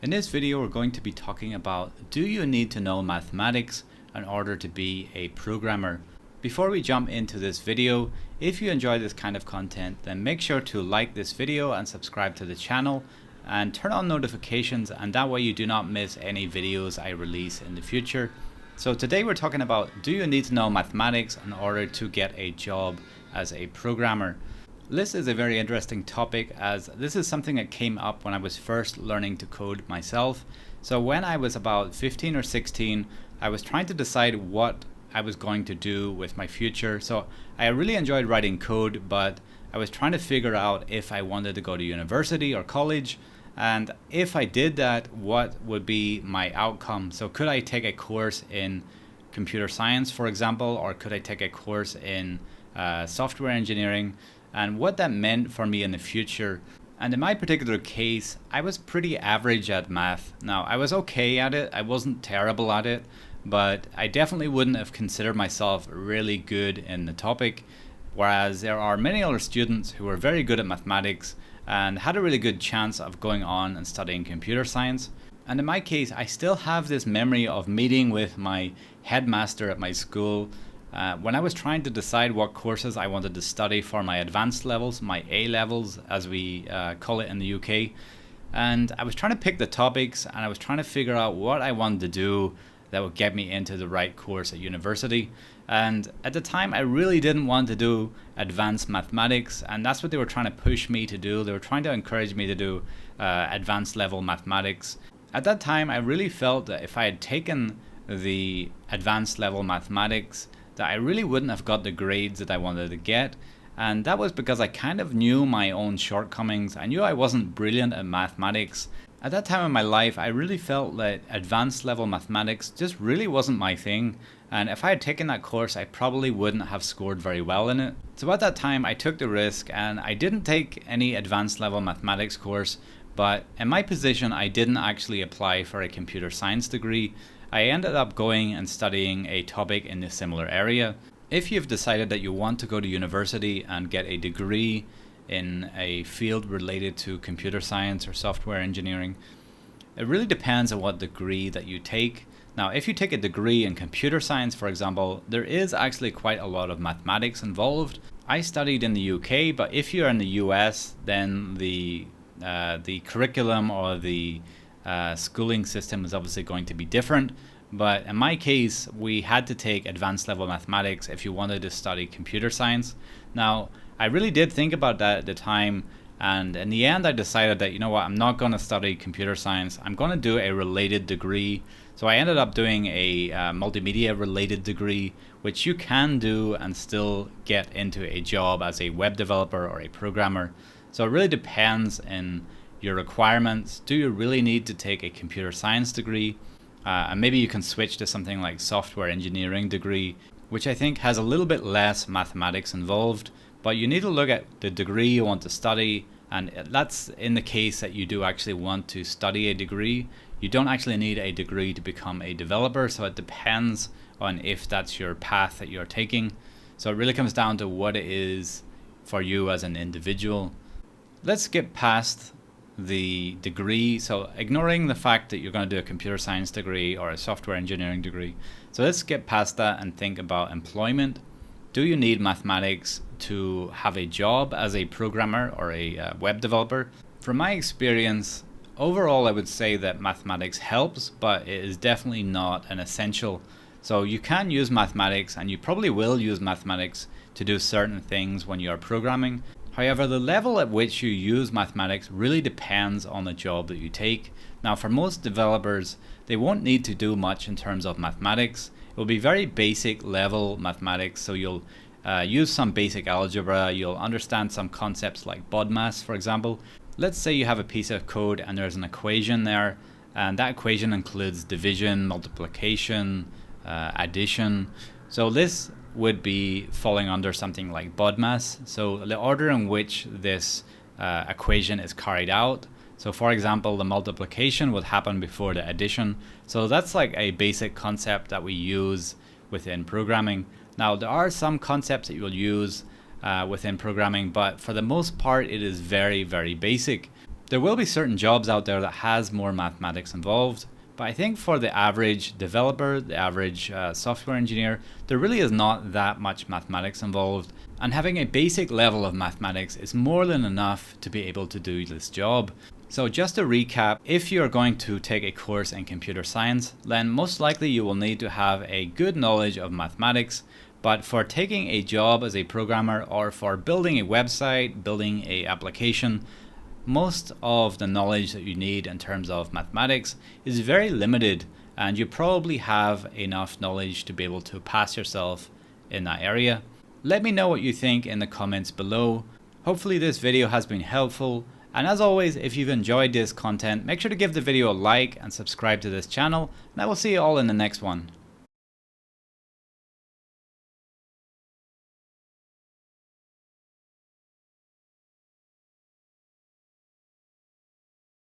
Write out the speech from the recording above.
In this video, we're going to be talking about, do you need to know mathematics in order to be a programmer? Before we jump into this video, if you enjoy this kind of content, then make sure to like this video and subscribe to the channel and turn on notifications, and that way you do not miss any videos I release in the future. So today we're talking about, do you need to know mathematics in order to get a job as a programmer? This is a very interesting topic, as this is something that came up when I was first learning to code myself. So when I was about 15 or 16, I was trying to decide what I was going to do with my future. So I really enjoyed writing code, but I was trying to figure out if I wanted to go to university or college, and if I did that, what would be my outcome. So could I take a course in computer science, for example, or could I take a course in software engineering, and what that meant for me in the future. And in my particular case, I was pretty average at math. Now, I was okay at it, I wasn't terrible at it, but I definitely wouldn't have considered myself really good in the topic, whereas there are many other students who were very good at mathematics and had a really good chance of going on and studying computer science. And in my case, I still have this memory of meeting with my headmaster at my school when I was trying to decide what courses I wanted to study for my advanced levels, my A levels as we call it in the UK. And I was trying to pick the topics, and I was trying to figure out what I wanted to do that would get me into the right course at university. And at the time, I really didn't want to do advanced mathematics, and that's what they were trying to push me to do. They were trying to encourage me to do advanced level mathematics. At that time, I really felt that if I had taken the advanced level mathematics, that I really wouldn't have got the grades that I wanted to get. And that was because I kind of knew my own shortcomings. I knew I wasn't brilliant at mathematics. At that time in my life, I really felt that advanced level mathematics just really wasn't my thing. And if I had taken that course, I probably wouldn't have scored very well in it. So at that time, I took the risk and I didn't take any advanced level mathematics course. But in my position, I didn't actually apply for a computer science degree. I ended up going and studying a topic in a similar area. If you've decided that you want to go to university and get a degree in a field related to computer science or software engineering, it really depends on what degree that you take. Now, if you take a degree in computer science, for example, there is actually quite a lot of mathematics involved. I studied in the UK, but if you're in the US, then the curriculum or the schooling system is obviously going to be different. But in my case, we had to take advanced level mathematics if you wanted to study computer science. Now, I really did think about that at the time, and in the end I decided that, you know what, I'm not going to study computer science. I'm going to do a related degree. So I ended up doing a multimedia related degree, which you can do and still get into a job as a web developer or a programmer. So it really depends on your requirements. Do you really need to take a computer science degree? And maybe you can switch to something like software engineering degree, which I think has a little bit less mathematics involved. But you need to look at the degree you want to study, and that's in the case that you do actually want to study a degree. You don't actually need a degree to become a developer, so it depends on if that's your path that you're taking. So it really comes down to what it is for you as an individual. Let's skip past the degree, so ignoring the fact that you're going to do a computer science degree or a software engineering degree. So let's skip past that and think about employment. Do you need mathematics to have a job as a programmer or a web developer? From my experience, overall I would say that mathematics helps, but it is definitely not an essential. So you can use mathematics, and you probably will use mathematics to do certain things when you are programming. However, the level at which you use mathematics really depends on the job that you take. Now, for most developers, they won't need to do much in terms of mathematics. It will be very basic level mathematics, so you'll use some basic algebra, you'll understand some concepts like BODMAS, for example. Let's say you have a piece of code and there's an equation there, and that equation includes division, multiplication, addition. So this would be falling under something like BODMAS. So the order in which this equation is carried out. So for example, the multiplication would happen before the addition. So that's like a basic concept that we use within programming. Now, there are some concepts that you will use within programming, but for the most part, it is very, very basic. There will be certain jobs out there that has more mathematics involved, but I think for the average developer, the average software engineer, there really is not that much mathematics involved, and having a basic level of mathematics is more than enough to be able to do this job. So just to recap, if you're going to take a course in computer science, then most likely you will need to have a good knowledge of mathematics. But for taking a job as a programmer or for building a website, building an application, most of the knowledge that you need in terms of mathematics is very limited, and you probably have enough knowledge to be able to pass yourself in that area. Let me know what you think in the comments below. Hopefully this video has been helpful, and as always, if you've enjoyed this content, make sure to give the video a like and subscribe to this channel, and I will see you all in the next one.